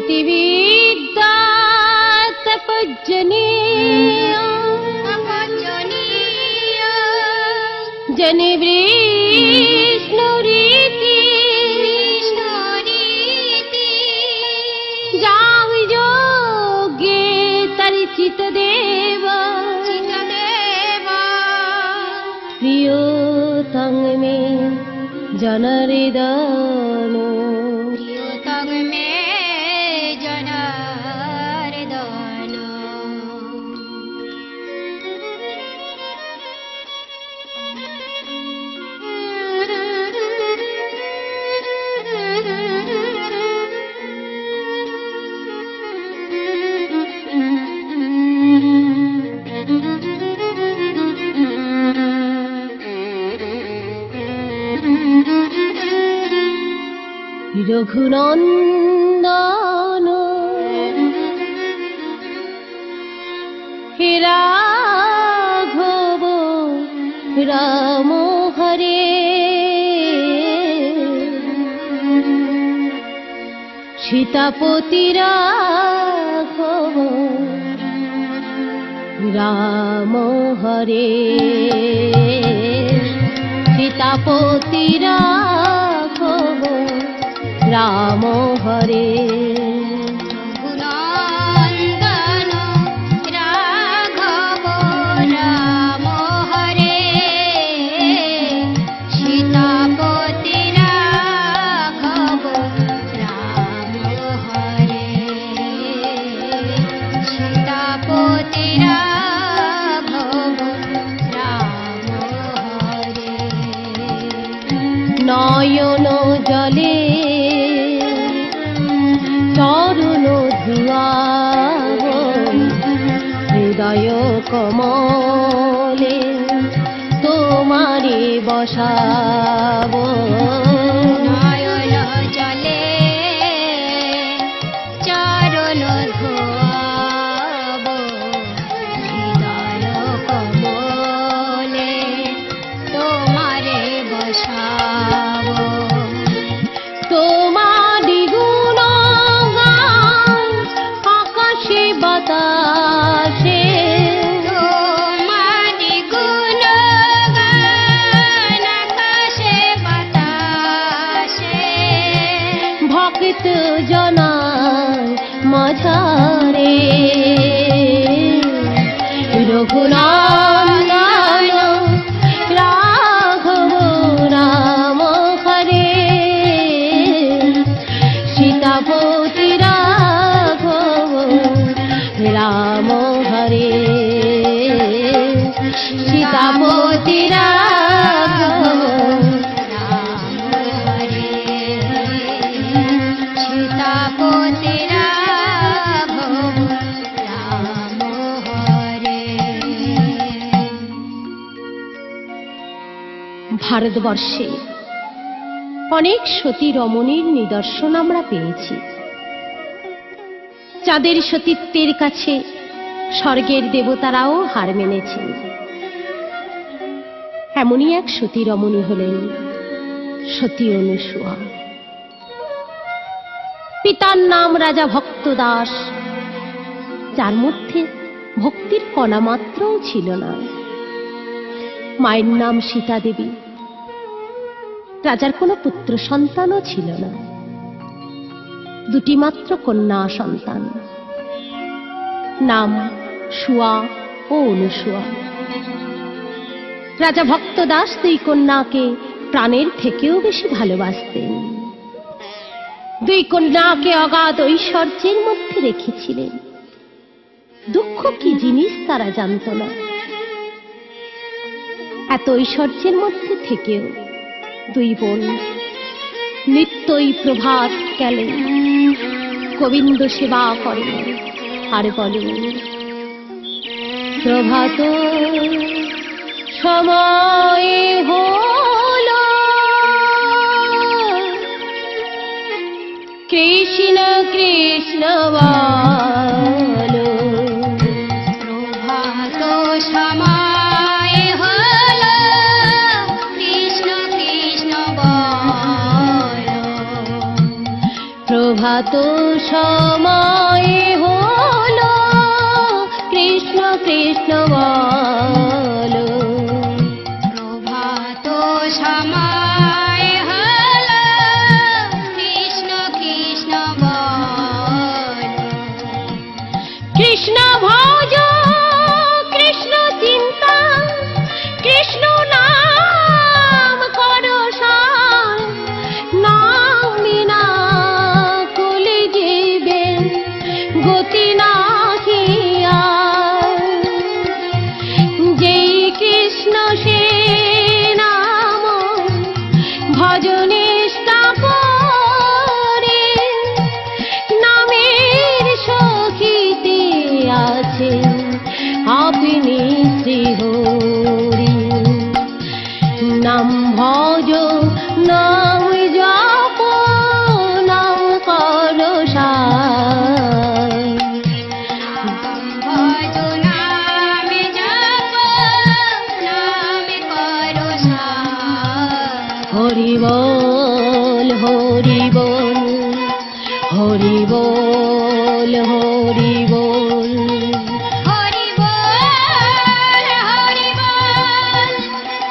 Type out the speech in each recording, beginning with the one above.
नीतिविद्या तपज्जनीय जनि विष्णुरीति जावि योगे तरिचित देव प्रियोतम में जनहृदय रघुनंदन हे राघव राम हरे सीतापति राघव राम हरे सीतापति राघव राम हरे रघुनंदन राघव राम हरे सीतापति राघव राम हरे सीतापति राघव राम हरे नयन जले चरण धुआव हृदय कमले तुम्हारे बसाव नयन जले चरण धुआव हृदय कमले तुम्हारे बसाव তোমারি গুণগান আকাশে বাতাসে তোমারি গুণগান আকাশে বাতাসে ভক্ত জনার মাঝারে রঘুনন্দন রাঘব রাম হরে सीतापति राघव राम हरे सीतापति राघव राम हरे सीतापति राघव राम हरे ভারতবর্ষে অনেক সতী রমণীর নিদর্শন আমরা পেয়েছি, যাদের সতীত্বের কাছে স্বর্গের দেবতারাও হার মেনেছেন। এমনই এক সতী রমণী হলেন সতী অনুসূয়া। পিতার নাম রাজা ভক্তদাস, যার মধ্যে ভক্তির কণা মাত্রও ছিল না। মায়ের নাম সীতা দেবী। রাজার কোনো পুত্র সন্তানও ছিল না, দুটি মাত্র কন্যা সন্তান, নাম সুয়া ও অনুসূয়া। রাজা ভক্তদাস দুই কন্যাকে প্রাণের থেকেও বেশি ভালোবাসতেন। দুই কন্যাকে অগাধ ঐশ্বর্যের মধ্যে রেখেছিলেন। দুঃখ কি জিনিস তারা জানত না। এত ঐশ্বর্যের মধ্যে থেকেও দুই বোন নিত্যই প্রভাত কালে গোবিন্দ সেবা করে আর বলে, প্রভাত সময় হলো কৃষ্ণ কৃষ্ণ বলো, প্রভাত সময় হলো কৃষ্ণ কৃষ্ণ বলো, প্রভাত সময় হলো কৃষ্ণ কৃষ্ণ বলো। প্রভাত সময় হলো কৃষ্ণ কৃষ্ণ বলো। কৃষ্ণ ভজ কৃষ্ণ চিন্তা কৃষ্ণ নাম করো সার, নাম বিনা কুলে জীবের গতি নাহি আর। যেই কৃষ্ণ সে নাম ভজনিষ্ঠা করে, নামের সখিতে আছে আপনি শ্রীহরি। নাম ভজ নাম জপ নাম করো সার। ভজ নাম জপ নাম করো সার। হরি বল হরি বল হরি বল হরি বল। হরি বল হরি বল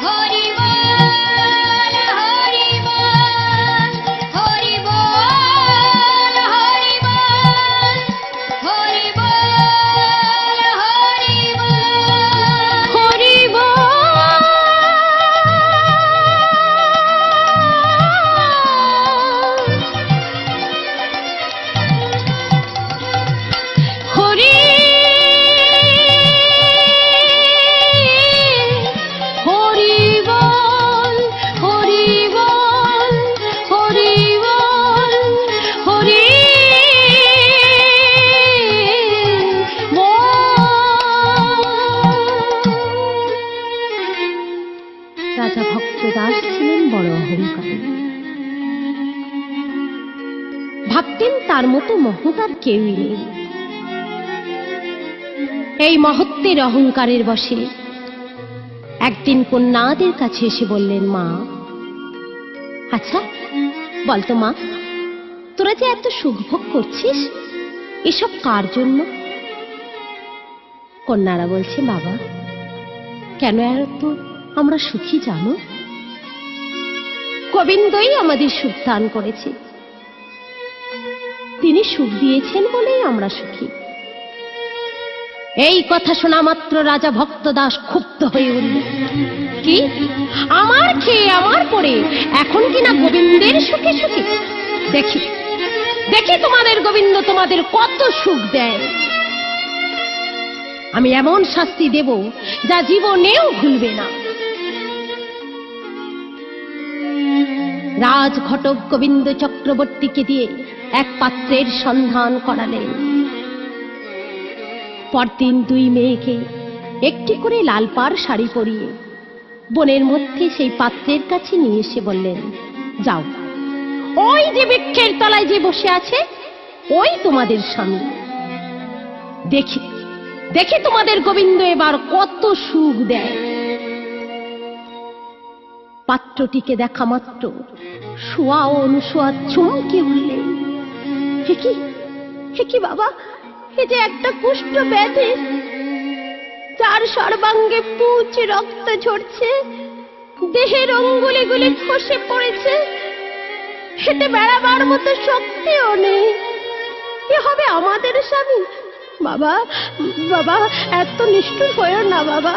হরি বল হরি বল হরি বল হরি বল হরি বল হরি বল। হরি বল হরি হরি বল হরি বল হরি বল হরি বল। রাজা ভক্তদাস ছিলেন বড় অহংকারী। ভাবতেন তার মতো মহৎ আর কেউই নেই। এই মহত্বের অহংকারের বশে একদিন কন্যাদের কাছে এসে বললেন, মা, আচ্ছা বলতো মা, তোরা যে এত সুখ ভোগ করছিস, এসব কার জন্য? কন্যারা বলছে, বাবা, কেন এত আমরা সুখী জানো? গোবিন্দই আমাদের সুখ দান করেছে, তিনি সুখ দিয়েছেন বলেই আমরা সুখী। এই কথা শোনা মাত্র রাজা ভক্তদাস ক্ষুব্ধ হয়ে উঠল। কি, আমার খেয়ে আমার পরে এখন কিনা গোবিন্দের সুখে সুখী? দেখি দেখি তোমাদের গোবিন্দ তোমাদের কত সুখ দেয়। আমি এমন শাস্তি দেব যা জীবনেও ভুলবে না। রাজঘটক গোবিন্দ চক্রবর্তীকে দিয়ে এক পাত্রের সন্ধান করালেন। পরদিন দুই মেয়েকে একটি করে লাল পাড় শাড়ি পরিয়ে বনের মধ্যে সেই পাত্রের কাছে নিয়ে এসে বললেন, যাও, ওই যে বৃক্ষের তলায় যে বসে আছে ওই তোমাদের স্বামী। দেখি দেখি তোমাদের গোবিন্দ এবার কত সুখ দেয়। পাত্রটিকে দেখা মাত্র শোয়া ও অনুসোয়া চমকে উঠলেন। হে কি বাবা, এ যে একটা কুষ্ঠ ব্যাধি, যার সর্বাঙ্গে পুঁজ রক্ত ঝরছে, দেহের অঙ্গুলিগুলি খসে পড়েছে, হেঁটে বেড়াবার মতো শক্তিও নেই। এ হবে আমাদের স্বামী? বাবা বাবা, এত নিষ্ঠুর হয়েও না বাবা,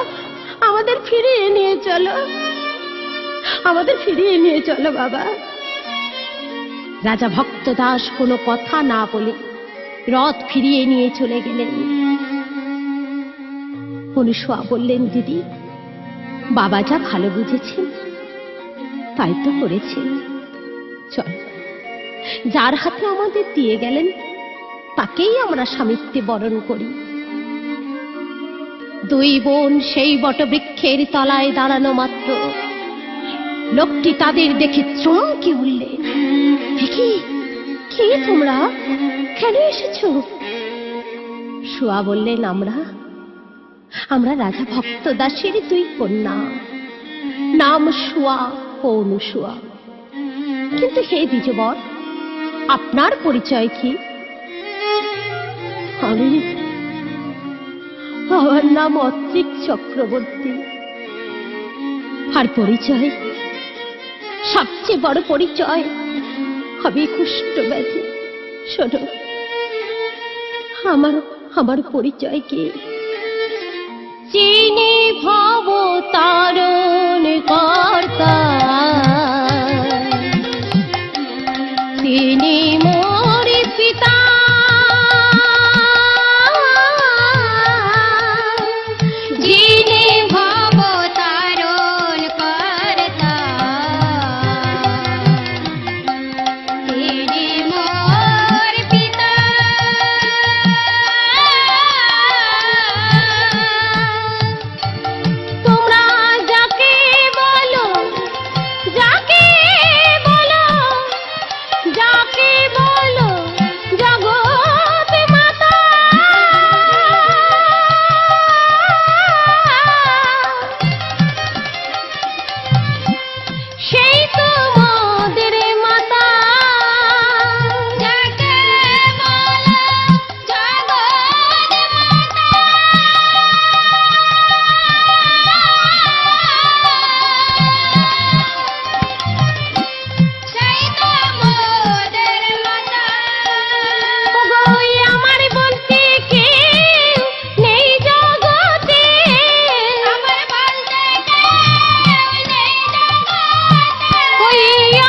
আমাদের ফিরিয়ে নিয়ে চলো, আমাদের ফিরিয়ে নিয়ে চলো বাবা। রাজা ভক্তদাস কোনো কথা না বলে রথ ফিরিয়ে নিয়ে চলে গেলেন। অনুসোয়া বললেন, দিদি, বাবা যা ভালো বুঝেছেন তাই তো করেছেন, চল, যার হাতে আমাদের দিয়ে গেলেন তাকেই আমরা স্বামিত্বে বরণ করি। দুই বোন সেই বটবৃক্ষের তলায় দাঁড়ানো মাত্র লোকটি তাদের দেখে চমকে উঠলেন। কে তোমরা, কেন এসেছো? শোয়া বললেন, আমরা রাজা ভক্তদাসের দুই কন্যা, নাম শোয়া ও অনুসোয়া। কিন্তু হে দ্বিজবর, আপনার পরিচয় কি? আমার নাম অত্রিক চক্রবর্তী। আর পরিচয়, সবচেয়ে বড় পরিচয়, আমি কুষ্ঠ ব্যাধি। শোনো, আমার পরিচয় কি? চিনি ভব তারণ কর্তা, তিনি মোর পিতা। যিনি ভব তারণ কর্তা, তিনি মোর পিতা। তোমরা যাকে বলো, যাকে বলো, যাকে বলো জগৎ মাতা, সেই তো মোদের মাতা। যাকে বলো জগৎ মাতা, সেই তো মোদের মাতা। ওগো, আমার বলতে কেউ নেই জগতে, আমার বলতে কেউ নেই জগতে। ওই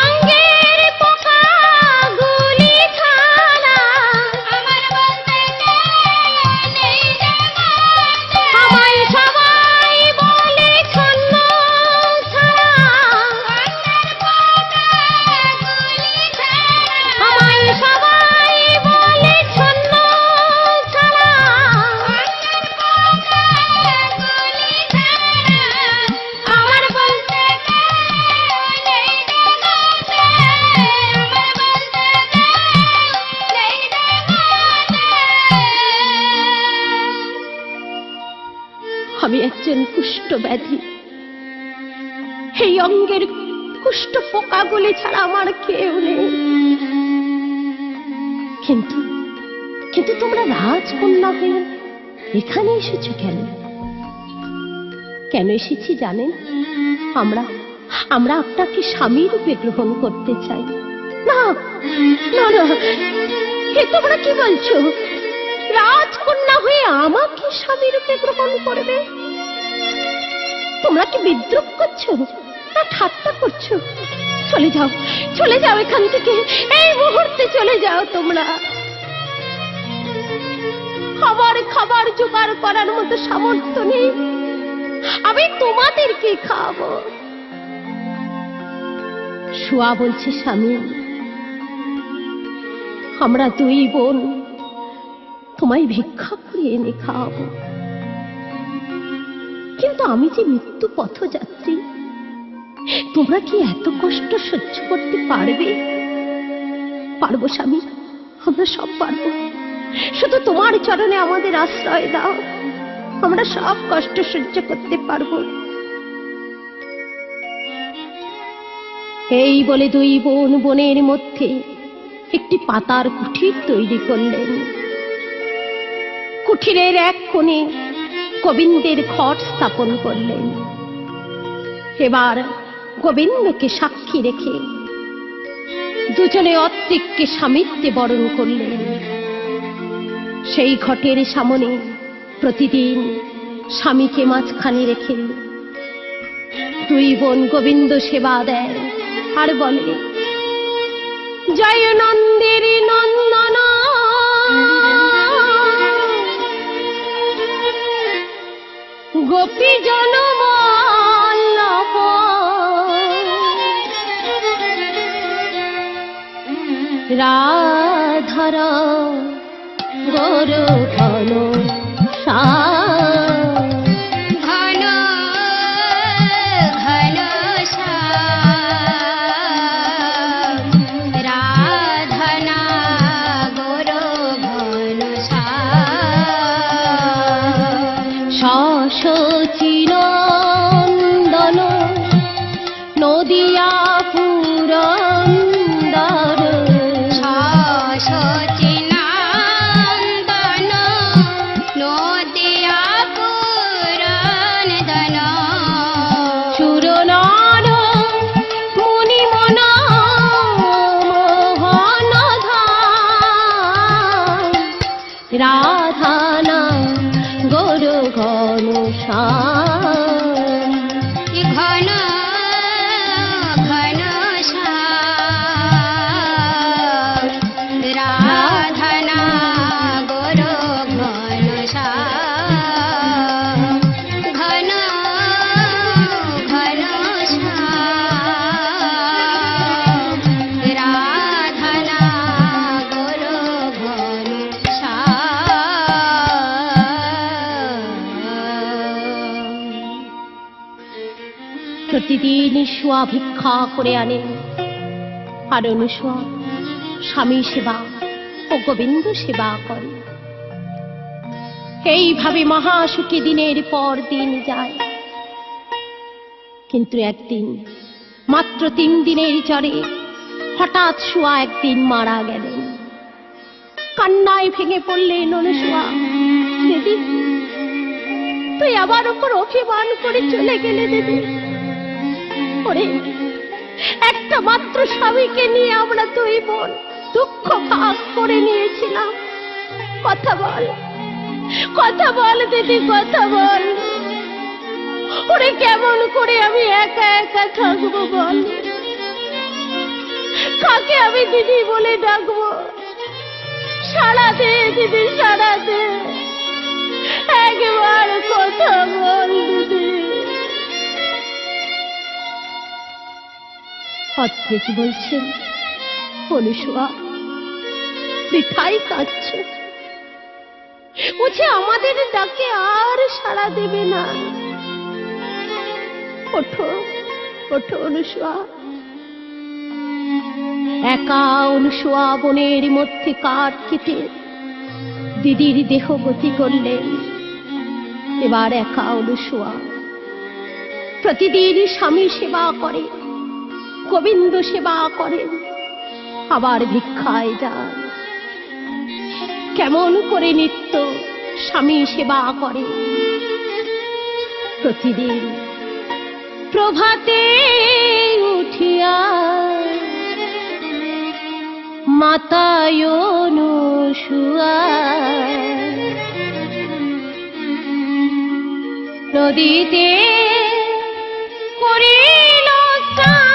অঙ্গের পোকাগুলি ছাড়া, আমার বলতে কেউ নেই জগতে। আমায় সবাই বলে ছন্ন ছাড়া, অন্যের পোকাগুলি ছাড়া, আমায় সবাই বলে ছন্ন ছাড়া। অন্যের পোকাগুলি ছাড়া, আমার বলতে কেউ নেই জগতে। আমার বলতে কেউ নেই জগতে। আমি একজন কুষ্ঠ ব্যাধি। এই অঙ্গের কুষ্ঠ পোকাগুলি ছাড়া আমার কেউ নেই। কিন্তু কিন্তু তোমরা রাজকন্যা হয়ে এখানে এসেছো কেন? কেন এসেছি জানেন? আমরা আমরা আপনাকে স্বামী রূপে গ্রহণ করতে চাই। না না না, এ তোমরা কি বলছো? রাজকন্যা হয়ে আমাকে স্বামী রূপে গ্রহণ করবে? তোমরা কি বিদ্রুপ করছো না ঠাট্টা করছো? চলে যাও, চলে যাও এখান থেকে, এই মুহূর্তে চলে যাও তোমরা। খাবার জোগাড় করার মতো সামর্থ্য নেই, আমি তোমাদেরকে খাবো। শুয়া বলছে, স্বামী, আমরা দুই বোন তোমায় ভিক্ষা করে এনে খাওয়াবো। কিন্তু আমি যে মৃত্যু পথযাত্রী, তোমরা কি এত কষ্ট সহ্য করতে পারবে? পারবো স্বামী, আমরা সব পারবো। শুধু তোমার চরণে আমাদের আশ্রয় দাও, আমরা সব কষ্ট সহ্য করতে পারবো। এই বলে দুই বোন বনের মধ্যে একটি পাতার কুঠির তৈরি করলেন। কুঠিরের এক কোণে গোবিন্দের ঘট স্থাপন করলেন। এবার গোবিন্দকে সাক্ষী রেখে দুজনে অত্রিককে স্বামিত্বে বরণ করলেন। সেই ঘটের সামনে প্রতিদিন স্বামীকে মাঝখানে রেখে দুই বোন গোবিন্দ সেবা দেয় আর বলে, জয় নন্দের নন্দন, গোপী জনবল্লভ, রাধার গোরধন ঘন ঘন শ্যাম, রাধনা গোর ঘন শ্যাম। শশচিনন্দন নদিয়া পুরন্দর, শশচিনন্দন রাধানা গৌর ঘনশ্যাম। ঘন ঘন শ্যাম রাধনা গৌর ঘন শ্যাম ঘন ঘন শ্যাম রাধনা গৌর ঘন শ্যাম। প্রতিদিন সোয়া ভিক্ষা করে আনেন, আর অনুসোয়া স্বামী সেবা ও গোবিন্দ সেবা করে। এইভাবে মহাসুখী দিনের পর দিন যায়। কিন্তু একদিন, মাত্র 3 দিনের জ্বরে হঠাৎ সোয়া একদিন মারা গেলেন। কান্নায় ভেঙে পড়লেন অনুসোয়া। দিদি, তুই আমার উপর অভিমান করে চলে গেলে দিদি। ওরে, একটা মাত্র স্বামীকে নিয়ে আমরা 2 বোন দুঃখ ভাগ করে নিয়েছিলাম। কথা বল, কথা বল দিদি, কথা বল। ওরে, কেমন করে আমি একা একা থাকবো বল? কাকে আমি দিদি বলে ডাকবো? সাড়া দে দিদি, সাড়া দে, একবার কথা বল দিদি। আপনি কি বলছেন অনুসোয়া? বৃথাই কাঁদছ। বুঝে আমাদের ডাকে আর সাড়া দেবে না? ওঠো, ওঠো অনুসোয়া। একা অনুসোয়া বনের মধ্যে কাঠ কেটে দিদির দেহ গতি করলেন। এবার একা অনুসোয়া প্রতিদিন স্বামী সেবা করে, গোবিন্দ সেবা করেন, আবার ভিক্ষায় যান। কেমন করে নিত্য স্বামী সেবা করে। প্রতিদিন প্রভাতে উঠিয়া মাতায় অনুসোয়া নদীতে করিল স্নান।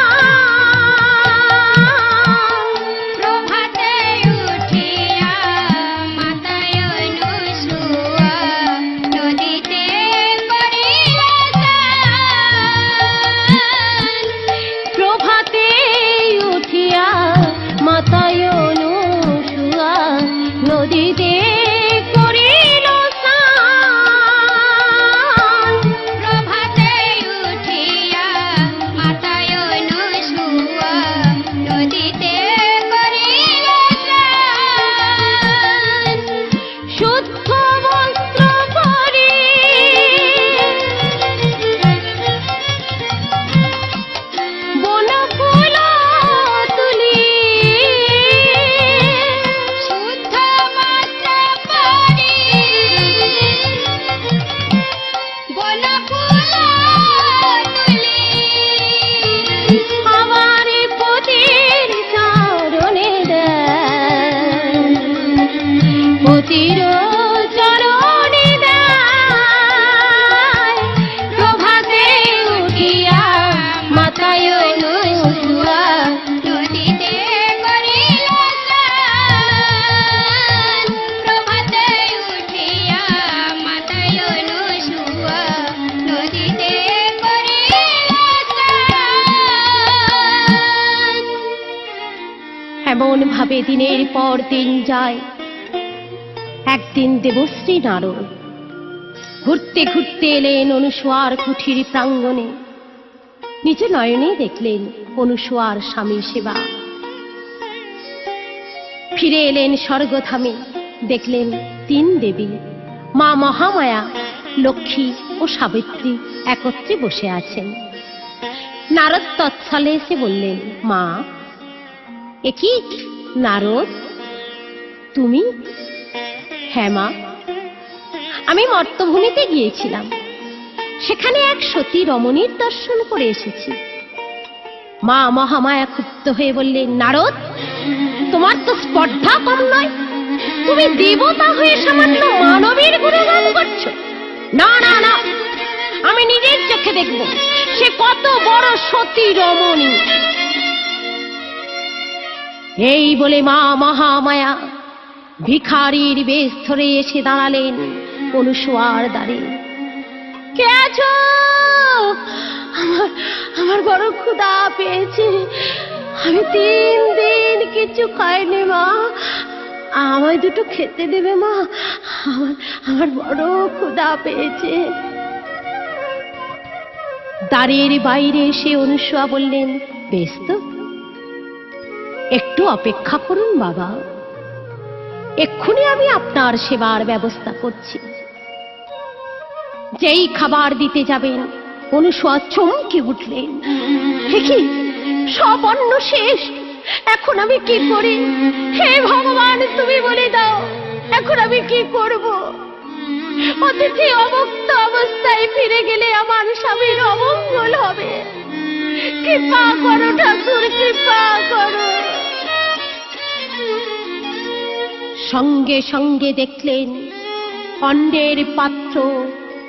প্রভাতে উঠিয়া মাতায় অনুসোয়া নদীতে করিল স্নান। প্রভাতে উঠিয়া মাতায় অনুসোয়া নদীতে করিল স্নান। প্রভাতে উঠিয়া মাতায় অনুসোয়া নদীতে করিল স্নান। শুদ্ধ বস্ত্র পরি বনফুল তুলি শুদ্ধ বস্ত্র পরি বনফুল তুলি আমার পতির চরণে দেয়, পতির চরণে দেয়। প্রভাতে উঠিয়া মাতায় অনুসোয়া নদীতে করিল স্নান। প্রভাতে উঠিয়া মাতায় অনুসোয়া নদীতে করিল স্নান। এমন ভাবে দিনের পর দিন যায়। একদিন দেবশ্রী নারদ ঘুরতে ঘুরতে এলেন অনুসোয়ার কুঠির প্রাঙ্গণে। নিজ নয়নে দেখলেন অনুসোয়ার স্বামী সেবা। ফিরে এলেন স্বর্গধামে, দেখলেন 3 দেবী, মা মহামায়া, লক্ষ্মী ও সাবিত্রী একত্রে বসে আছেন। নারদ তৎসলে এসে বললেন, মা, এ কি নারদ, তুমি? হ্যাঁ মা, আমি মর্তভূমিতে গিয়েছিলাম, সেখানে এক সতী রমণীর দর্শন করে এসেছি। মা মহামায়া ক্ষুব্ধ হয়ে বললেন, নারদ, তোমার তো স্পর্ধা কম নয়, তুমি দেবতা হয়ে সামান্য মানবীর গুণগান করছো? না না না, আমি নিজের চোখে দেখব সে কত বড় সতী রমণী। এই বলে মা মহামায়া ভিখারির বেশ ধরে এসে দাঁড়ালেন অনুসূয়ার দ্বারে। কে আছো? আমার বড় ক্ষুধা পেয়েছে, আমি 3 দিন কিছু খাইনি মা, আমায় দুটো খেতে দেবে মা, আমার বড় ক্ষুধা পেয়েছে। দ্বারের বাইরে এসে অনুসূয়া বললেন, বেশ তো, একটু অপেক্ষা করুন বাবা, এক্ষুনি আমি আপনার সেবার ব্যবস্থা করছি। যেই খাবার দিতে যাবেন অনুসূয়া চমকে উঠলেন, কি সব অন্ন শেষ, এখন আমি কি করি? হে ভগবান, তুমি বলে দাও, এখন আমি কি করব? অতিথি অভুক্ত অবস্থায় ফিরে গেলে আমার স্বামীর অমঙ্গল হবে, কৃপা করো ঠাকুর, কৃপা করো। সঙ্গে সঙ্গে দেখলেন অন্নের পাত্র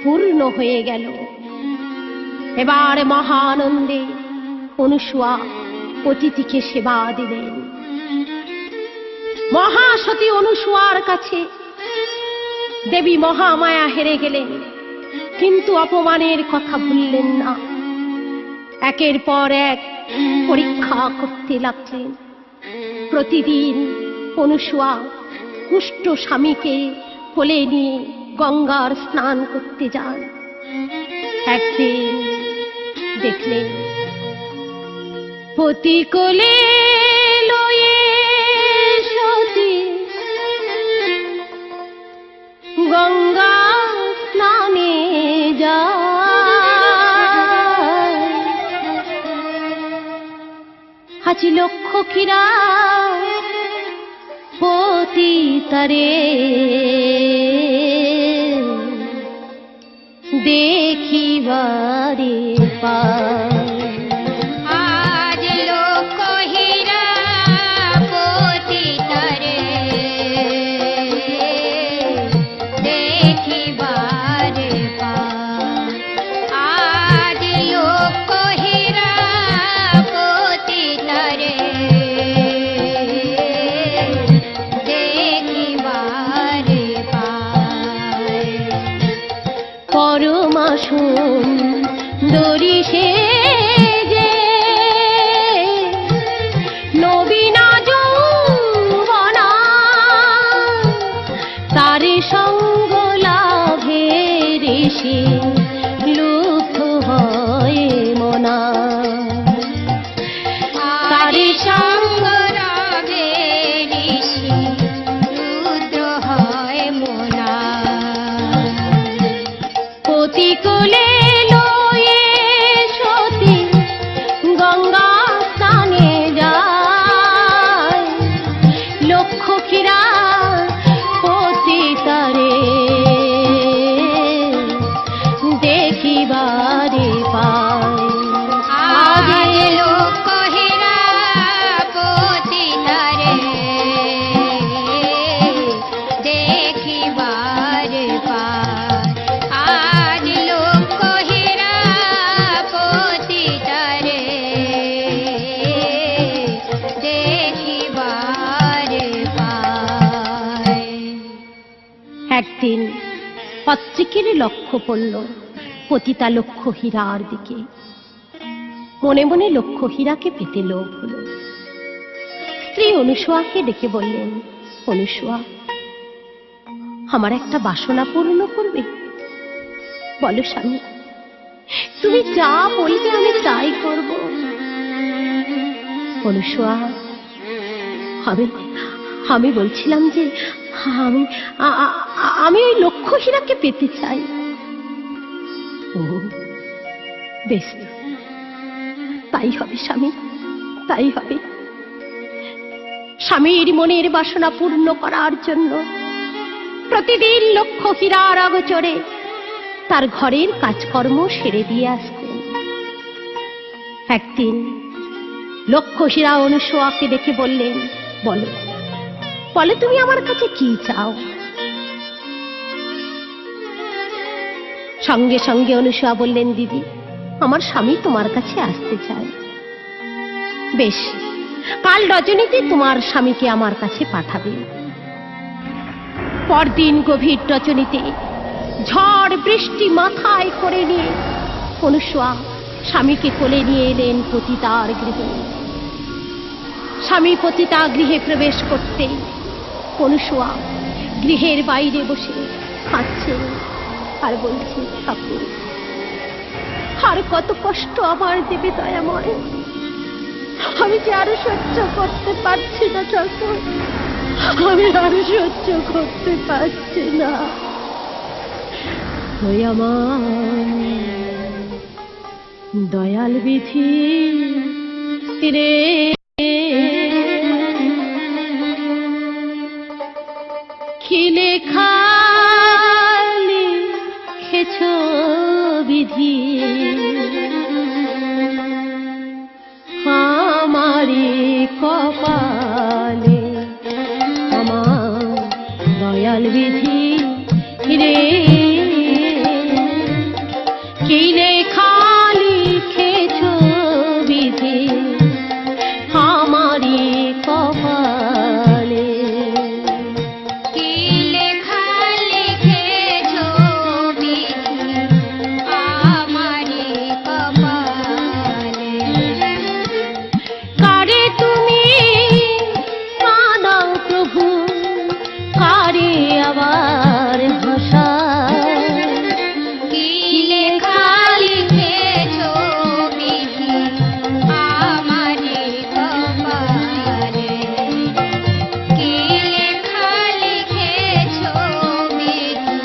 পূর্ণ হয়ে গেল। এবার মহানন্দে অনুসূয়া অতিথিকে সেবা দিলেন। মহাসতী অনুসূয়ার কাছে দেবী মহামায়া হেরে গেলেন, কিন্তু অপমানের কথা ভুললেন না। একের পর এক পরীক্ষা করতে লাগলেন। প্রতিদিন অনুসূয়া কুষ্ঠ স্বামীকে কোলে নিয়ে গঙ্গার স্নান করতে যান। একদিন দেখলেন পতি কোলে লয়ে সতী গঙ্গা স্নানে যায়। হাজি লক্ষ্য ক্ষীরা পতি তারে দেখিবারে পায়। আজ লোক হীরা পতি তারে দেখিবারে পায়। আজ লোক হীরা পতি তারে দেখিবারে পায়। পরমা সুন্দরী সেজে নবীনা যৌবনা, তারে সঙ্গ লাভের সে লুপ্ত হয় মনা। তারে সঙ্গ রুদ্র হয় মোনা। পতি কোলে লয়ে সতী গঙ্গা স্নানে যায়। লক্ষ্য ক্ষীরা পতি তারে দেখিবারে পায়। আজ লোক হীরা পতি তারে দেখিবারে পায়। আজ লোক হীরা পতি তারে দেখিবারে পায়। একদিন পত্রিকের লক্ষ্য পড়ল পতিতা লক্ষ্য হীরার দিকে। মনে মনে লক্ষ্য হীরাকে পেতে লোভ হলো। স্ত্রী অনুসূয়াকে ডেকে বললেন, অনুসূয়া, আমার একটা বাসনা পূর্ণ করবে? বলো স্বামী, তুমি যা বলবে আমি তাই করব। অনুসূয়া, আমি বলছিলাম যে আমি ওই লক্ষ্য হীরাকে পেতে চাই। ও বেশ, তাই হবে স্বামী, তাই হবে। স্বামীর মনের বাসনা পূর্ণ করার জন্য প্রতিদিন লক্ষ্য হীরার অগোচরে তার ঘরের কাজকর্ম সেরে দিয়ে আসতেন। একদিন লক্ষ্য হীরা অনুসূয়াকে দেখে বললেন, বলো বলে তুমি আমার কাছে কি চাও? সঙ্গে সঙ্গে অনুসূয়া বললেন, দিদি আমার স্বামী তোমার কাছে আসতে চায়। বেশ, কাল রজনীতে তোমার স্বামীকে আমার কাছে পাঠাবে। পরদিন গভীর রজনীতে ঝড় বৃষ্টি মাথায় করে নিয়ে অনুসূয়া স্বামীকে কোলে নিয়ে এলেন পতিতার গৃহে। স্বামী পতিতা গৃহে প্রবেশ করতে অনুসূয়া গৃহের বাইরে বসে কাঁদছে আর বলছে, ঠাকুর আর কত কষ্ট আমার দেবে দয়াময়, আমি যে আরো সহ্য করতে পারছি না ঠাকুর, আমি আরো সহ্য করতে পারছি না। দয়াময় দয়াল বিধি রে, খিলে খালি খেছ বিধি আমারি কপালে, আমার দয়াল বিধি রে, খিলে খালি খেছ বিধি আমারি কপালে। কি লেখা লিখেছো বিধি আমারি কপালে, কারে তুমি কাঁদাও প্রভু, কারে আবার হাসা, কি লেখা লিখেছো বিধি আমারি কপালে, কি লেখা লিখেছো বিধি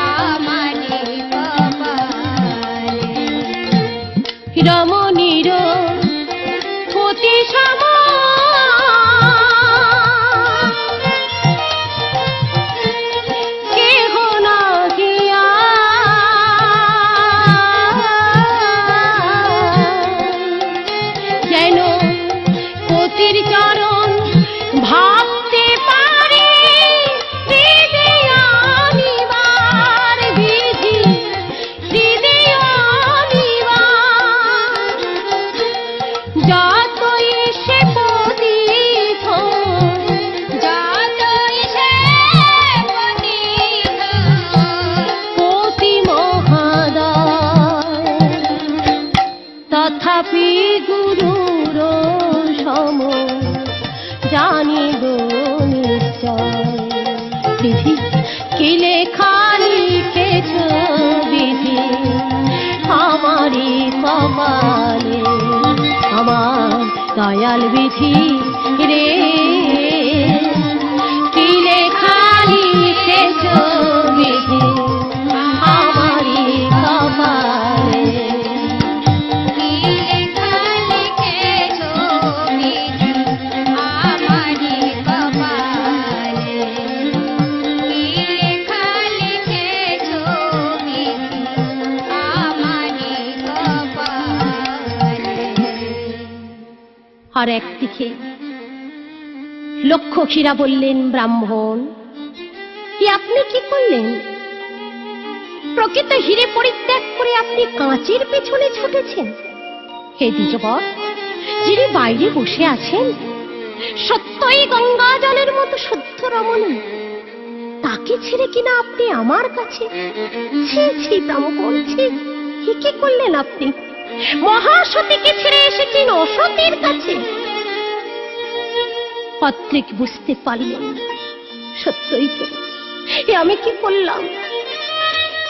আমারি কপালে। রমণীর পতি সমা কেহ না গিয়া, যেন পতির চরণ ভাবতে পারে, হৃদে আনিবার বিধি, হৃদে আনিবার। যতই সে পতিত, যতই সে পতিত, পতি মহাদয়, তথাপি গুরুর সম জানিব নিশ্চয়। বিধি কি লেখা লিখেছ বিধি আমারি কপালে, আমার দয়াল বিধি রে, কি লেখা লিখেছ বিধি আমারি কপালে। কি লেখা লিখেছো বিধি আমারি কপালে, কি লেখা লিখেছো বিধি আমারি কপালে। আর একদিকে লক্ষ্মীরা বললেন, ব্রাহ্মণ কি আপনি কি করলেন? প্রকৃত হিরে পরিত্যাগ করে আপনি কাঁচের পেছনে ছুটেছেন। হে দ্বিজবর, যিনি বাইরে বসে আছেন সত্যই গঙ্গা জলের মতো শুদ্ধ রমণী, তাকে ছেড়ে কিনা আপনি আমার কাছে? ছি ছি ব্রাহ্মণ, ছি, কি করলেন আপনি? মহাসতীকে ছেড়ে এসেছেন অসতীর কাছে। পত্রিক বুঝতে পারলেন সত্যই তো এ আমি কি করলাম।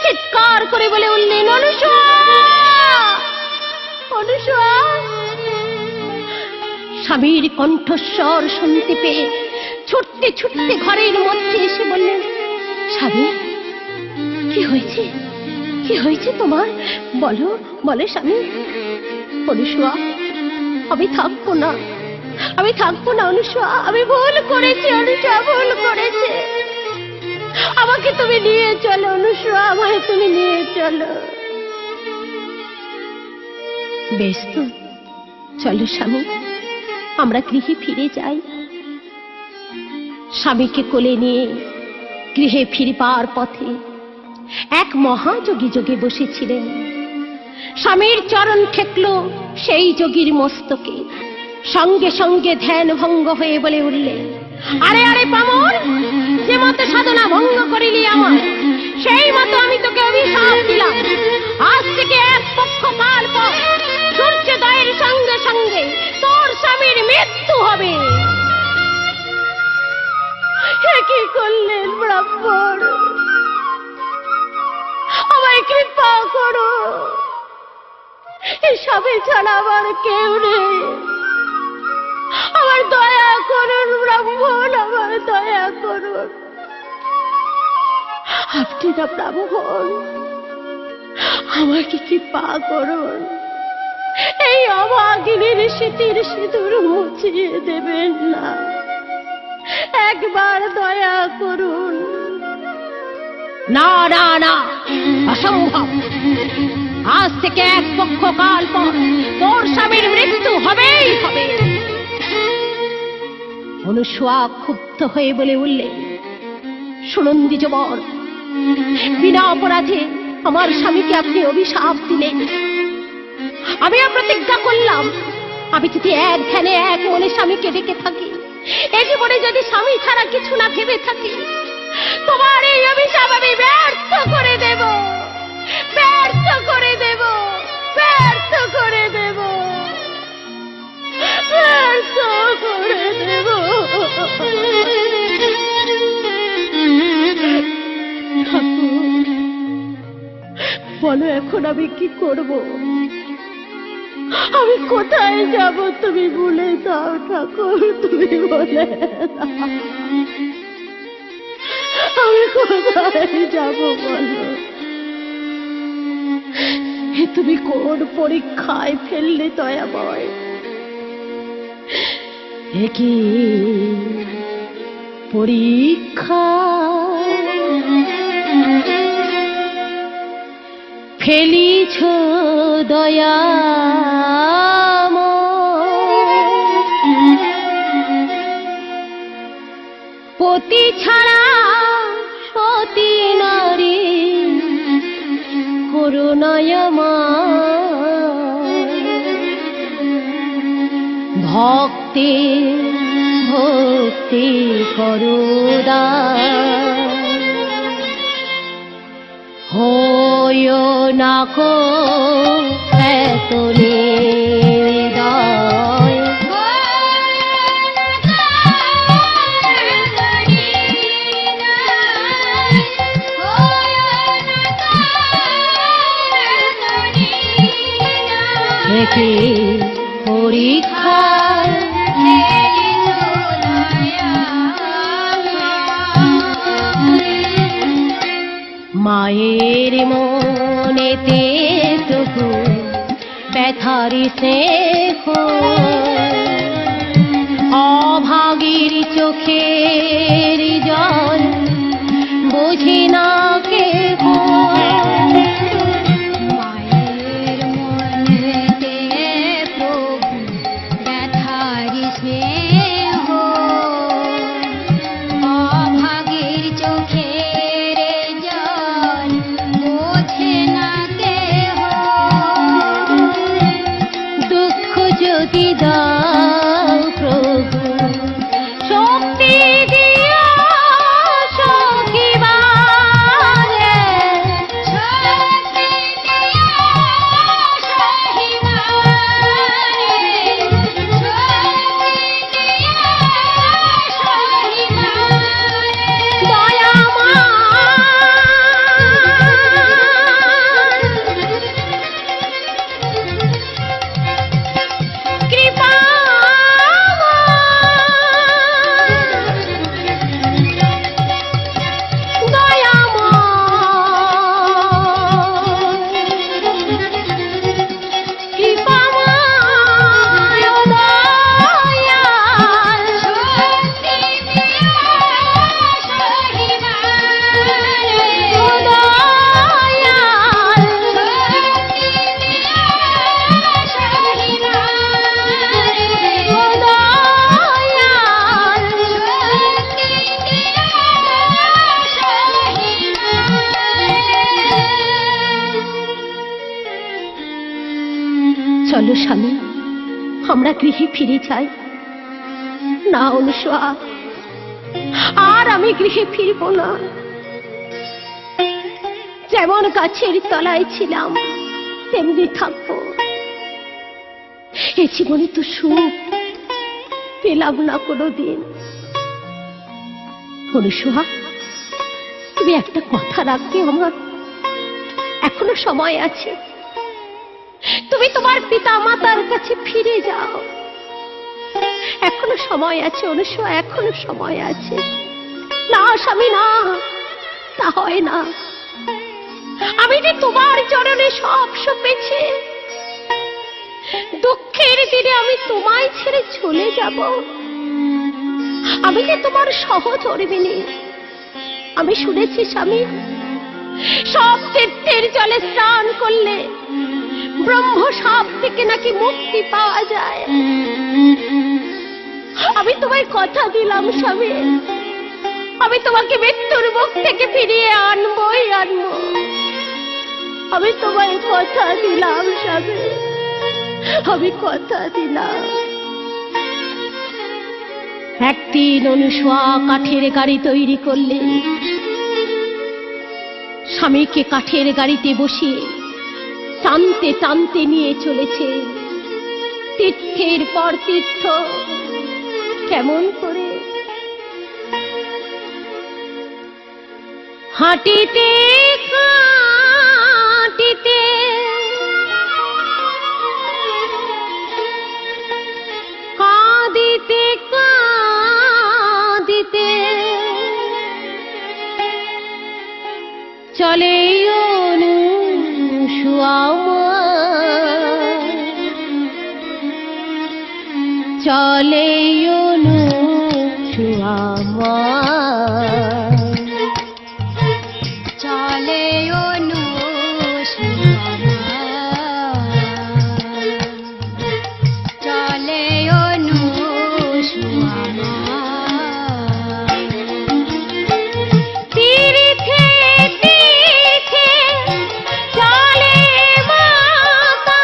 চিৎকার করে বলে উঠলেন, অনুসূয়া, অনুসূয়া। স্বামীর কণ্ঠস্বর শুনতে পেয়ে ছুটতে ছুটতে ঘরের মধ্যে এসে বললেন, স্বামী কি হয়েছে, কি হয়েছে তোমার? বলো বলে স্বামী। অনুসূয়া, আমি থাকবো না, আমি থাকবো না অনুসূয়া, আমি ভুল করেছি অনুসূয়া, ভুল করেছে, আমাকে তুমি নিয়ে চলো অনুসূয়া, আমায় তুমি নিয়ে চলো। বেশ তো, চলো স্বামী, আমরা গৃহে ফিরে যাই। স্বামীকে কোলে নিয়ে গৃহে ফিরবার পথে এক মহাযোগী যোগে বসেছিলেন। স্বামীর চরণ ঠেকল সেই যোগীর মস্তকে। সঙ্গে সঙ্গে ধ্যান ভঙ্গ হয়ে বলে উঠলেন, আরে আরে পামর, যে মতো সাধনা ভঙ্গ করিলি আমার, সেই মতো আমি তোকে অভিশাপ দিলাম। আজ থেকে এক পক্ষ কাল পর সূর্যোদয়ের সঙ্গে সঙ্গে তোর স্বামীর মৃত্যু হবে। কি করলেন ব্রাহ্মণ, আমায় কৃপা করো, এই স্বামী ছাড়া আমার কেউ নেই, আমার দয়া করুন ব্রাহ্মণ, আমার দয়া করুন। আপনি না ব্রাহ্মণ, আমাকে কৃপা করুন, এই অভাগিনীর স্মৃতির সিঁদুর মুছিয়ে দেবেন না, একবার দয়া করুন। না না না, অসম্ভব। আজ থেকে এক পক্ষ কাল পর তোর স্বামীর মৃত্যু হবেই হবে। অনুসূয়া ক্ষুব্ধ হয়ে বলে উঠলেন, শুনুন দ্বিজবর, বিনা অপরাধে আমার স্বামীকে আপনি অভিশাপ দিলেন। আমিও প্রতিজ্ঞা করলাম, আমি যদি এক ধ্যানে এক মনে স্বামীকে ডেকে থাকি, এ জীবনে যদি স্বামী ছাড়া কিছু না ভেবে থাকি, তোমার এই অভিশাপ আমি ব্যর্থ করে দেব, ব্যর্থ করে দেব, ব্যর্থ করে দেব, ব্যর্থ করে দেব। ঠাকুর, বলো এখন আমি কি করব? আমি কোথায় যাব তুমি বলে দাও ঠাকুর, তুমি বলে দাও। আমি কোথায় যাব বলো? তুমি কোন পরীক্ষায় ফেললে দয়াময়? কি পরীক্ষা ফেলিছ দয়া, পতি ছাড়া সতী নারী করুণায়মা, ভক্তি ভক্তি করুদা, হয় না কো এত নির্দয়। কি পরীক্ষা মায়ের মনেতে তবু ব্যথারি স্নেহ, অভাগীর চোখের জল বুঝি না কেহ। মায়ের মনেতে প্রভু ব্যথারি স্নেহ, অভাগীর চোখের জল বোঝে না কেহ। দুঃখ যদি দাও প্রভু শক্তি দিয়া সখিবারে, শক্তি দিয়া সহিবারে, শক্তি দিয়া সহিবারে। দয়াময় কৃপা আমরা গৃহে ফিরে যাই। না অনুসয়া, আর আমি গৃহে ফিরব না। যেমন গাছের তলায় ছিলাম তেমনি থাকবো। এ জীবনে তো সুখ পেলাম না কোনোদিন। অনুসয়া, তুমি একটা কথা রাখবে আমার, এখনো সময় আছে। তুমি তোমার পিতা মাতার কাছে ফিরে যাও, এখনো সময় আছে অনুসয়া, এখনো সময় আছে। না স্বামী, না, তা হয় না। আমি যে তোমার চরণে সব সঁপেছি, দুঃখের দিনে আমি তোমায় ছেড়ে চলে যাব। আমি যে তোমার সহধর্মিণী। আমি শুনেছি স্বামী, সব তীর্থের জলে স্নান করলে ব্রহ্ম সাপ থেকে নাকি মুক্তি পাওয়া যায়। আমি তোমায় কথা দিলাম স্বামী, আমি তোমাকে মৃত্যুর মুখ থেকে ফিরিয়ে আনবই আনবো। আমি তোমায় কথা দিলাম স্বামী, আমি কথা দিলাম। একদিন অনুসয়া কাঠের গাড়ি তৈরি করলেন। স্বামীকে কাঠের গাড়িতে বসিয়ে টানতে টানতে নিয়ে চলেছে তীর্থের পর তীর্থ। কেমন করে? হাঁটিতে কাটিতে কাঁদিতে কাঁদিতে চলে অনুসয়া আমার, চলে অনুসয়া আমার, চলে অনুসয়া আমার, চলে অনুসয়া আমার। তীর্থে তীর্থে চলে মাতা,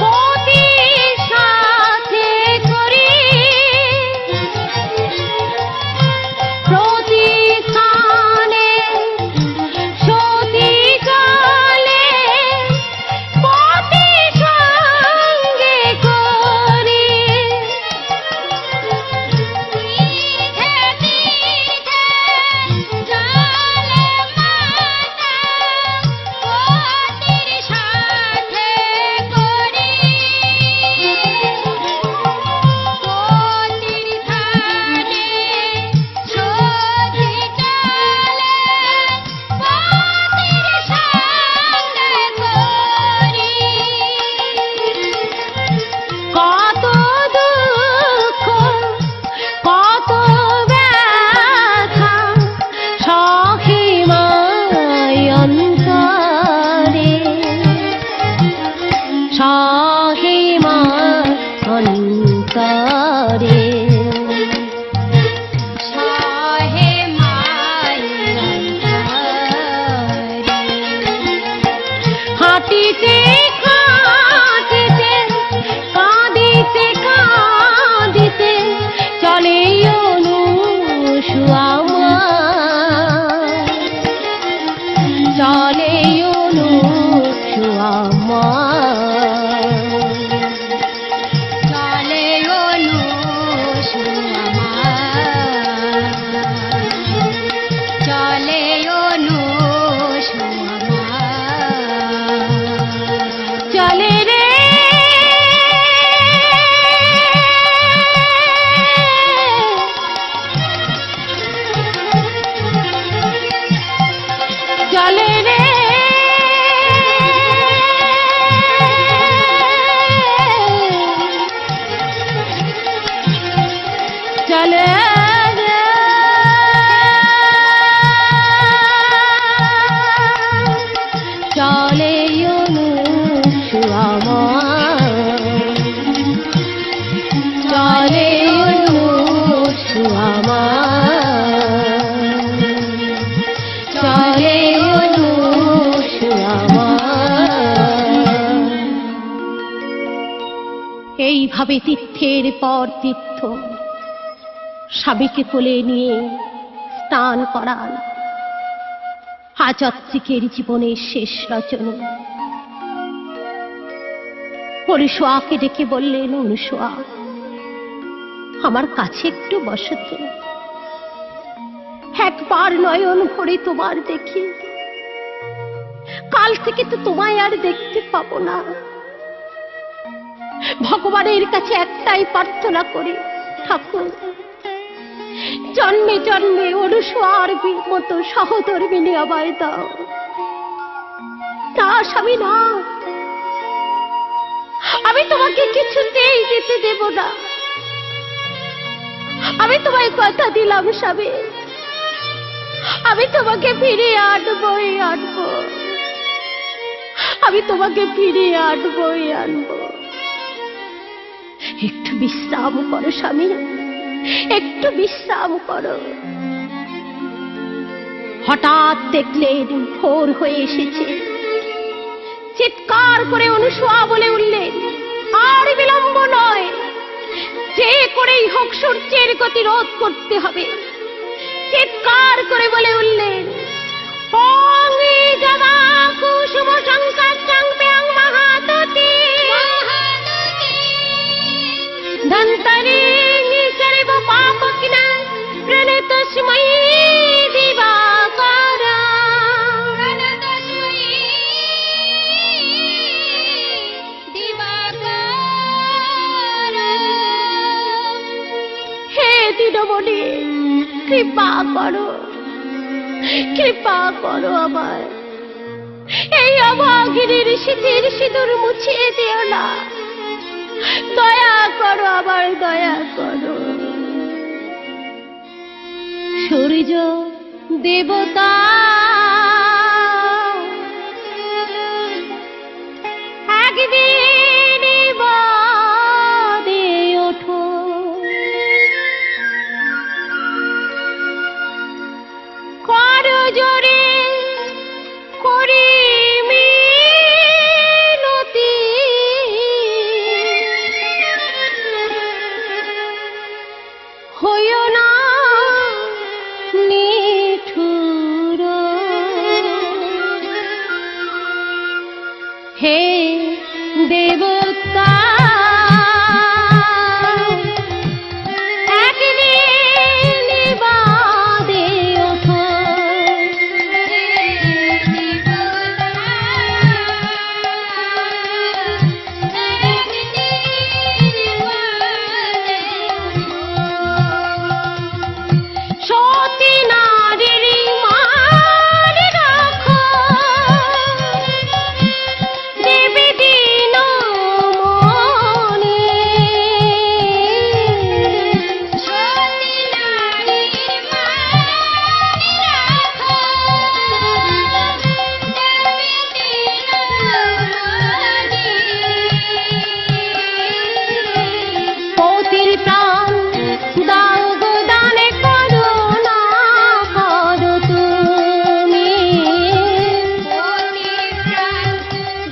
পতির সাথে করি প্রতিস্থানে সতী চলে, পতি সঙ্গে করি। কত দুঃখ কত ব্যথা সহে মায় অন্তরে, সহে মায় অন্তরে। সহে মায় অন্তরে। হাঁটিতে কাঁদিতে কাঁদিতে কাঁদিতে চলে অনুসয়া আমার, চলে অনুসয়া আমার, চলে অনুসয়া আমার, চলে অনুসয়া আমার। এইভাবে তীর্থের পর তীর্থ স্বামীকে কোলে নিয়ে স্নান করান আচাত্রিকের জীবনের শেষ রচনা। অনুসূয়াকে ডেকে বললেন, অনুসূয়া, আমার কাছে একটু বসো তো, একবার নয়ন ভরে তোমার দেখি, কাল থেকে তো তোমায় আর দেখতে পাবো না। ভগবানের কাছে একটাই প্রার্থনা করি, ঠাকুর জন্মে জন্মে অনুসূয়ার মতো সহধর্মিণী আমায় দাও। না স্বামী না, আমি তোমাকে কিছুতেই যেতে দেব না। আমি তোমায় কথা দিলাম স্বামী, আমি তোমাকে ফিরিয়ে আনবই আনবো, আমি তোমাকে ফিরিয়ে আনবই আনবো। একটু বিশ্রাম করো স্বামী, একটু বিশ্রাম করো। হঠাৎ দেখলেন ভোর হয়ে এসেছে। চিৎকার করে অনুসূয়া বলে উঠলেন, আর বিলম্ব নয়, যে করেই হোক সূর্যের গতি রোধ করতে হবে। চিৎকার করে বলে উঠলেন, ওং যদা কুসুম সংকাচ্চং প্যাং মহাততি ধন্তরি সর্ব পাপকিনা প্রণতস্मै দিবাকরা। হে দিনমণি, কৃপা করো, কৃপা করো আমার এই অভাগিনীর শীতের সিঁদুর মুছিয়ে দিও না। দয়া করো, আবার দয়া করো। সূর্য দেবতা একদিন বাদে ওঠো, করো জোরে করি মিনতি, হইও না নিঠুর। হে দেবতা একদিন বাদে ওঠো, সতী নারীর মান রাখো, দেবী দিন মনে। সতী নারীর মান রাখো, দেবী দিন মনে। পতির প্রাণ দাও গো দানে, করো না করো তুমি। পতির প্রাণ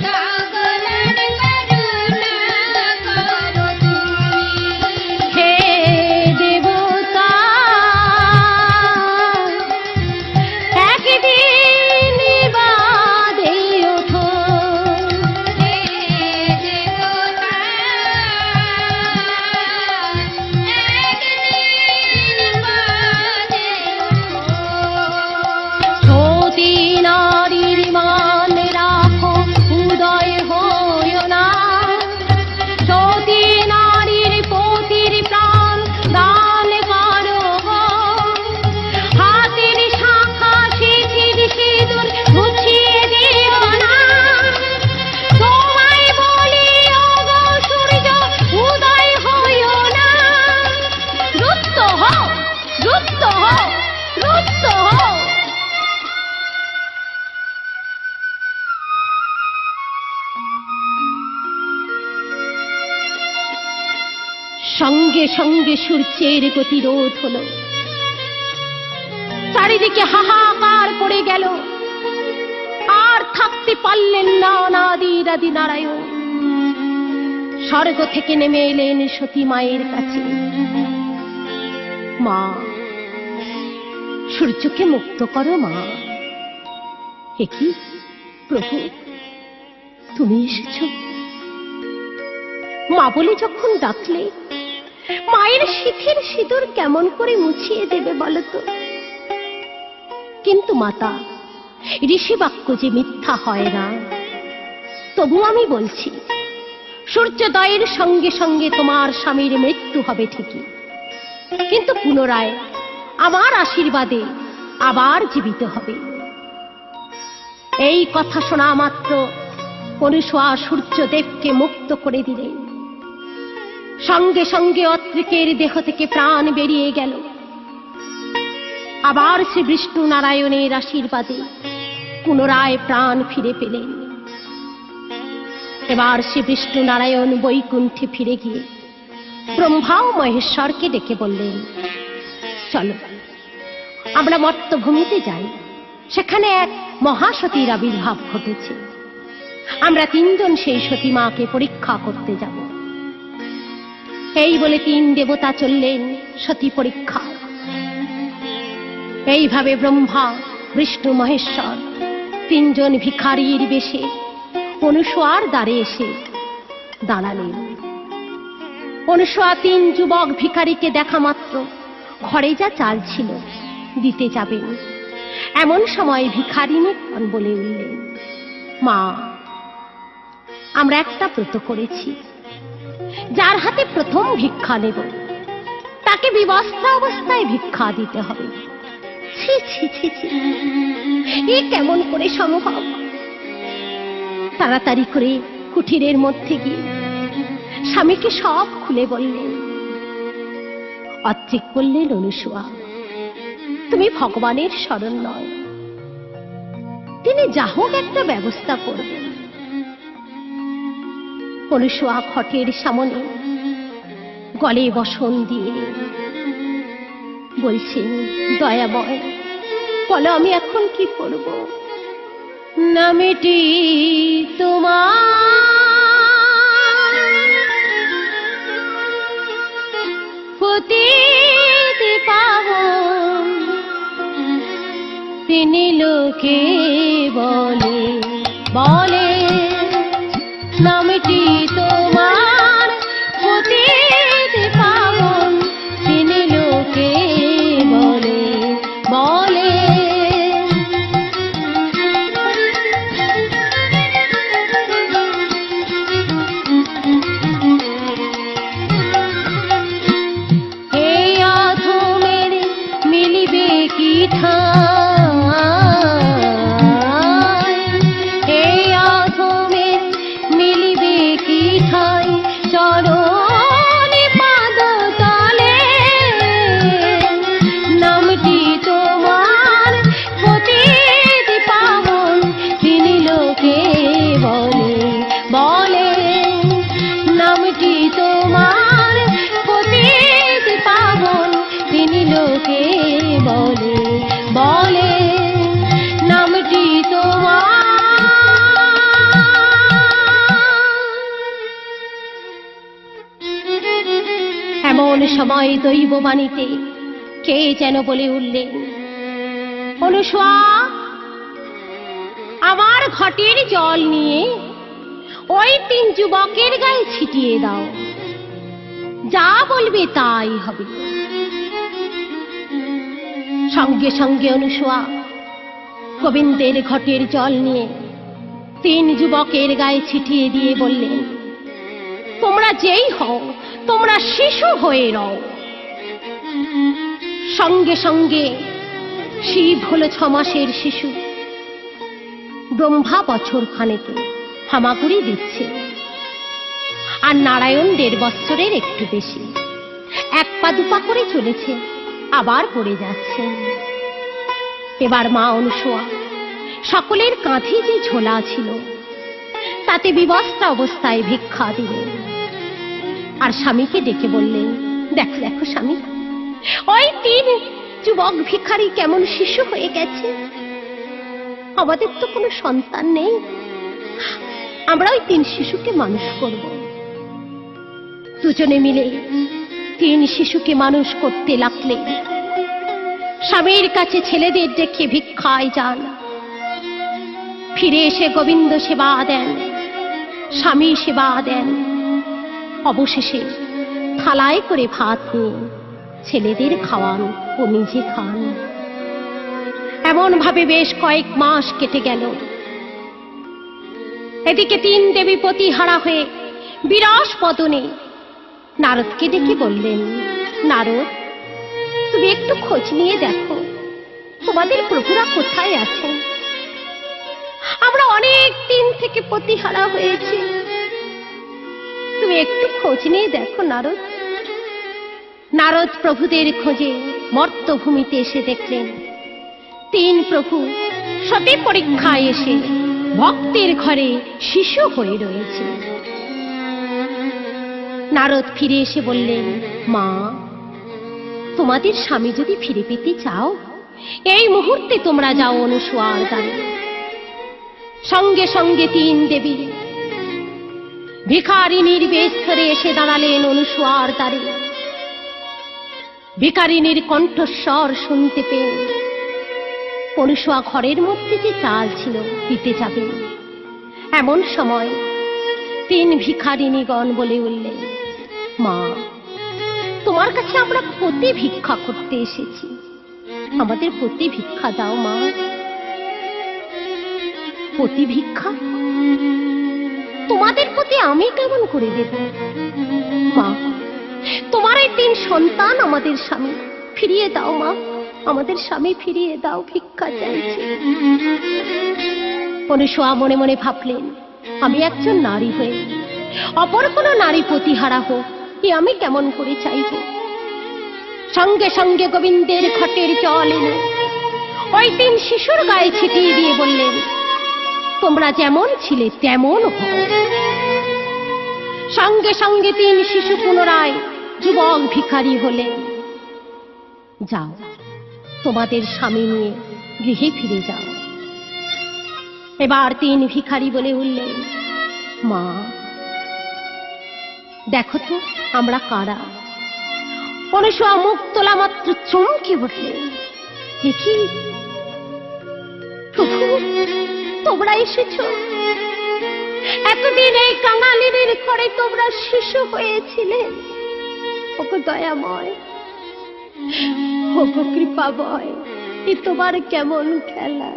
দাও গো দানে, করো না করো তুমি। হে দেবতা একদিন বাদে ওঠো, হে দেবতা একদিন বাদে ওঠো। সতী নারীর মান রাখো, উদয় হইও না। সতী নারীর পতির প্রাণ দান করো গো, হাতের শাখা শিথির সিঁদুর মুছিয়ে দিও না। তোমায় বলি ওগো সূর্য, উদয় হইও না। রুদ্ধ হও, রুদ্ধ হও, রুদ্ধ হও। সঙ্গে সঙ্গে সূর্যের গতিরোধ হলো, চারিদিকে হাহাকার পড়ে গেল। আর থাকতে পারলেন না অনাদি আদি নারায়ণ। স্বর্গ থেকে নেমে এলেন সতী মায়ের কাছে। মা, সূর্যকে মুক্ত করো মা। হে কি প্রভু, তুমি এসেছ? মা বলে যখন ডাকলে, মায়ের শিথিল সিঁদুর কেমন করে মুছিয়ে দেবে বলতো? কিন্তু মাতা, ঋষি বাক্য যে মিথ্যা হয় না। তবু আমি বলছি, সূর্যোদয়ের সঙ্গে সঙ্গে তোমার স্বামীর মৃত্যু হবে ঠিকই, কিন্তু পুনরায় আমার আশীর্বাদে আবার জীবিত হবে। এই কথা শোনা মাত্র অনুসূয়া সূর্যদেবকে মুক্ত করে দিলেন। সঙ্গে সঙ্গে অত্রিকের দেহ থেকে প্রাণ বেরিয়ে গেল। আবার শ্রী বিষ্ণু নারায়ণের আশীর্বাদে পুনরায় প্রাণ ফিরে পেলেন। এবার শ্রী বিষ্ণু নারায়ণ বৈকুণ্ঠে ফিরে গিয়ে ব্রহ্মা ও মহেশ্বরকে ডেকে বললেন, চলো আমরা মর্তভূমিতে যাই, সেখানে এক মহাসতীর আবির্ভাব ঘটেছে। আমরা তিনজন সেই সতী মাকে পরীক্ষা করতে যাব। এই বলে তিন দেবতা চললেন সতী পরীক্ষা। এইভাবে ব্রহ্মা, বিষ্ণু, মহেশ্বর তিনজন ভিখারির বেশে অনুসূয়ার দ্বারে এসে দাঁড়ালেন। অনুসূয়া তিন যুবক ভিখারিকে দেখা মাত্র ঘরে যা চাল ছিল দিতে যাবেন, এমন সময় ভিখারিনী বলে উঠলেন, মা, আমরা একটা ব্রত করেছি। যার হাতে প্রথম ভিক্ষা নেব তাকে বিবস্ত্র অবস্থায় ভিক্ষা দিতে হবে। ছি ছি ছি ছি, এ কেমন করে সম্ভব? তাড়াতাড়ি করে কুঠিরের মধ্যে গিয়ে স্বামীকে সব খুলে বললেন। অত্রিক বললেন, অনুসূয়া, তুমি ভগবানের শরণ নয়, তিনি যা হোক একটা ব্যবস্থা করবেন। অনুসূয়া খটের সামনে গলে বসন দিয়ে বলছেন, দয়াময়, বলো আমি এখন কি করব? নামেটি তোমার পতিত পাবন, তিনি লোকে বলে বলে, নামটি তোমার পতিত পাবন, তিনি লোকে বলে বলে। এই অধমের মিলিবে কি ঠাঁই, এই অধমের মিলিবে কি ঠাঁই, চরণে পাদ তলে, নামটি তোমার পতিত পাবন, তিনি লোকে বলে বলে, নামটি তোমার পতিত পাবন, তিনি লোকে বলে বলে, নামটি তোমার। এমন সময় দৈববাণীতে কে যেন বলে উঠলেন, অনুসূয়া, আমার ঘটের জল নিয়ে ওই তিন যুবকের গায়ে ছিটিয়ে দাও, যা বলবে তাই হবে। সঙ্গে সঙ্গে অনুসূয়া গোবিন্দের ঘটের জল নিয়ে তিন যুবকের গায়ে ছিটিয়ে দিয়ে বললেন, তোমরা যেই হও, তোমরা শিশু হয়ে রও। সঙ্গে সঙ্গে শিব হলো 6 মাসের শিশু, ব্রহ্মা বছর খানেকে হামাগুড়ি দিচ্ছে, আর নারায়ণ 1.5 বছরের একটু বেশি, 1 পা 2 পা করে চলেছে, আবার পড়ে যাচ্ছে। এবার মা অনুসূয়া সকলের কাঁধে যে ঝোলা ছিল তাতে বিবস্ত্র অবস্থায় ভিক্ষা দিলেন, আর স্বামীকে ডেকে বললেন, দেখো দেখো স্বামী, ওই 3 যুবক ভিখারি কেমন শিশু হয়ে গেছে। আমাদের তো কোনো সন্তান নেই, আমরা ওই 3 শিশুকে মানুষ করব। দুজনে মিলে 3 শিশুকে মানুষ করতে লাগলেন। স্বামীর কাছে ছেলেদের ডেকে ভিক্ষায় যান, ফিরে এসে গোবিন্দ সেবা দেন, স্বামী সেবা দেন, অবশেষে থালায় করে ভাত নিয়ে ছেলেদের খাওয়ান ও নিজে খান। এমন ভাবে বেশ কয়েক মাস কেটে গেল। এদিকে 3 দেবী পতিহারা হয়ে বিরস বদনে নারদকে ডেকে বললেন, নারদ, তুমি একটু খোঁজ নিয়ে দেখো তোমাদের প্রভুরা কোথায় আছেন। আমরা অনেক দিন থেকে পতিহারা হয়েছি, তুমি একটু খোঁজ নিয়ে দেখো নারদ। নারদ প্রভুদের খোঁজে মর্তভূমিতে এসে দেখলেন 3 প্রভু সতী পরীক্ষায় এসে ভক্তের ঘরে শিশু হয়ে রয়েছে। নারদ ফিরে এসে বললেন, মা, তোমাদের স্বামী যদি ফিরে পেতে চাও এই মুহূর্তে তোমরা যাও অনুসুয়ার দ্বারে। সঙ্গে সঙ্গে 3 দেবী ভিখারিনীর বেশ ধরে এসে দাঁড়ালেন অনুসুয়ার দ্বারে। ভিখারিনীর কণ্ঠস্বর শুনতে পেয়ে অনুসুয়া ঘরের মধ্যে যে চাল ছিল দিতে যাবেন, এমন সময় 3 ভিখারিণীগণ বলে উঠলেন, মা, তোমার কাছে আমরা পতি ভিক্ষা করতে এসেছি, আমাদের পতি ভিক্ষা দাও মা। পতি ভিক্ষা? তোমাদের প্রতি আমি কেমন করে দেব মা? তোমার এই 3 সন্তান আমাদের স্বামী, ফিরিয়ে দাও মা, আমাদের স্বামী ফিরিয়ে দাও, ভিক্ষা চাইছি। অনুসুয়া মনে মনে ভাবলেন, আমি একজন নারী হয়ে অপর কোনো নারী পতিহারা হোক এ আমি কেমন করে চাইব। সঙ্গে সঙ্গে গোবিন্দের ঘটের জল এনে ওই 3 শিশুর গায়ে ছিটিয়ে দিয়ে বললেন, তোমরা যেমন ছিলে তেমন হও। সঙ্গে সঙ্গে 3 শিশু পুনরায় যুবক ভিখারি হলেন। যাও, তোমাদের স্বামী নিয়ে গৃহে ফিরে যাও। এবার 3 ভিখারি বলে উঠলেন, মা, দেখো তো আমরা কারা। অনুসুয়া মুখ তোলা মাত্র চমকে উঠলেন, দেখি প্রভু, তোমরা এসেছ। এতদিন এই কাঙালিনীর ঘরে তোমরা শিশু হয়েছিলে। ওগো দয়াময়, ওগো কৃপাময়, এ তোমার কেমন খেলা।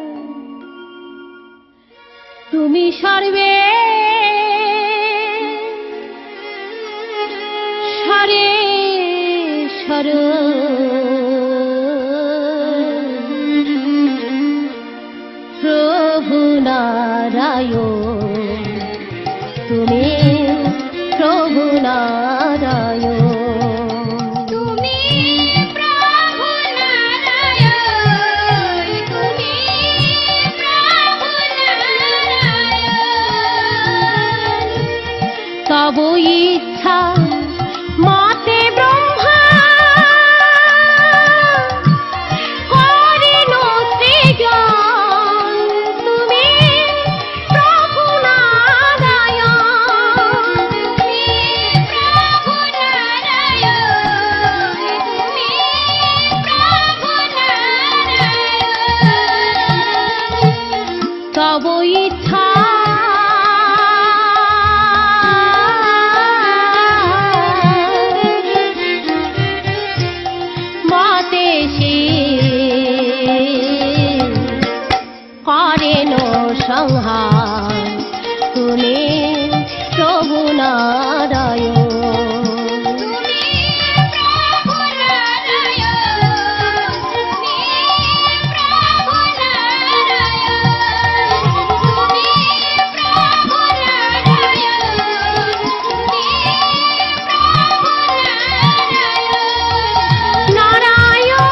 তুমি সর্বে সরে সর, প্রভু নারায়ণ, তুমি প্রভু নারায়ণ। তুমি প্রভু নারায়ণ, তুমি প্রভু নারায়ণ। তব ইচ্ছা মতে ব্রহ্মা করেন সৃজন, তুমি প্রভু নারায়ণ। তুমি প্রভু নারায়ণ, তুমি প্রভু নারায়ণ। তব ইচ্ছা মতে সে করেন সংহার, তুমি প্রভু নারায়ণ। তুমি প্রভু নারায়ণ, তুমি প্রভু নারায়ণ। তুমি প্রভু নারায়ণ, তুমি প্রভু নারায়ণ। নারায়ণ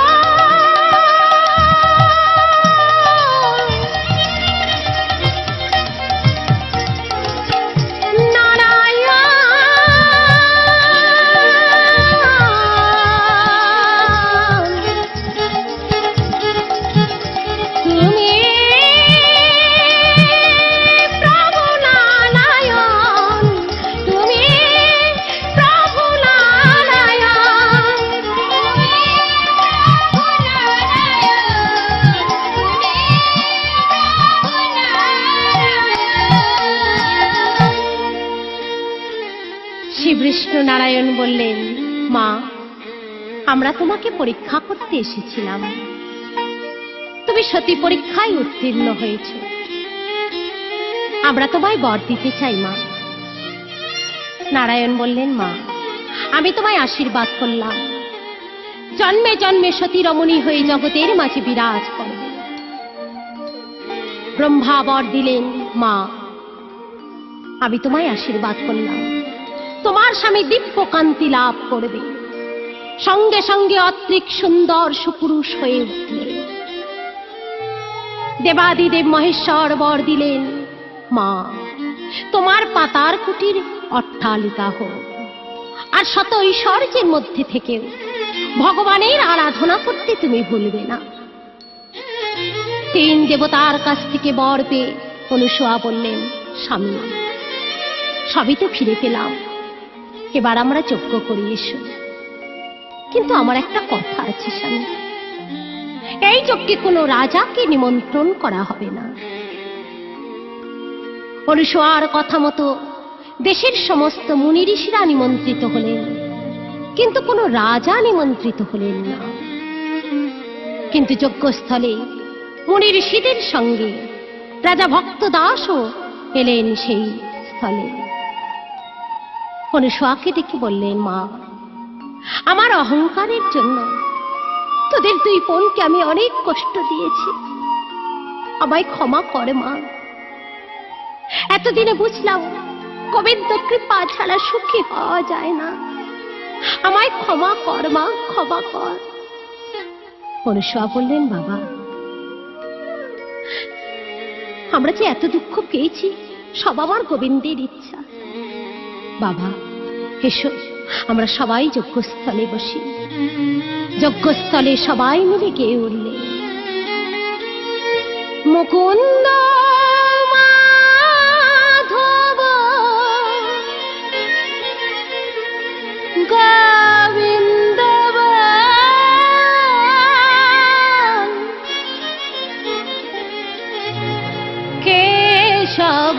নারায়ণ কৃষ্ণনারায়ণ বললেন, মা, আমরা তোমাকে পরীক্ষা করতে এসেছিলাম। তুমি সতী পরীক্ষায় উত্তীর্ণ হয়েছ। আমরা তোমায় বর দিতে চাই মা। নারায়ণ বললেন, মা, আমি তোমায় আশীর্বাদ করলাম, জন্মে জন্মে সতী রমণী হয়ে জগতের মাঝে বিরাজ করবে। ব্রহ্মা বর দিলেন, মা, আমি তোমায় আশীর্বাদ করলাম, তোমার স্বামী দিব্য কান্তি লাভ করবে, সঙ্গে সঙ্গে অত্রিক সুন্দর সুপুরুষ হয়ে উঠলে। দেবাদিদেব মহেশ্বর বর দিলেন, মা, তোমার পাতার কুটির অট্টালিকা হোক, আর শত ঐশ্বর্যের মধ্যে থেকেও ভগবানের আরাধনা করতে তুমি ভুলবে না। তিন দেবতার কাছ থেকে বর পেয়ে অনুসূয়া বললেন, স্বামী, সবই তো ফিরে পেলাম, এবার আমরা যজ্ঞ করি এসো। কিন্তু আমার একটা কথা আছে স্বামী, এই যজ্ঞে কোনো রাজাকে নিমন্ত্রণ করা হবে না। অনুসূয়ার কথা মতো দেশের সমস্ত মুনি ঋষিরা নিমন্ত্রিত হলেন, কিন্তু কোনো রাজা নিমন্ত্রিত হলেন না। কিন্তু যজ্ঞস্থলে মুনি ঋষিদের সঙ্গে রাজা ভক্তদাসও এলেন সেই স্থলে। অনুসূয়াকে ডেকে বললেন, মা, আমার অহংকারের জন্য তোদের দুই বোনকে আমি অনেক কষ্ট দিয়েছি, আমায় ক্ষমা কর মা। এতদিনে বুঝলাম গোবিন্দ কৃপা ছাড়া সুখী হওয়া যায় না, আমায় ক্ষমা কর মা, ক্ষমা কর। অনুসূয়া বললেন, বাবা, আমরা যে এত দুঃখ পেয়েছি সব আমার গোবিন্দের ইচ্ছা। বাবা, এসো আমরা সবাই যজ্ঞস্থলে বসি। যজ্ঞস্থলে সবাই মিলে গেয়ে উঠলে, মুকুন্দ মাধব গোবিন্দ কেশব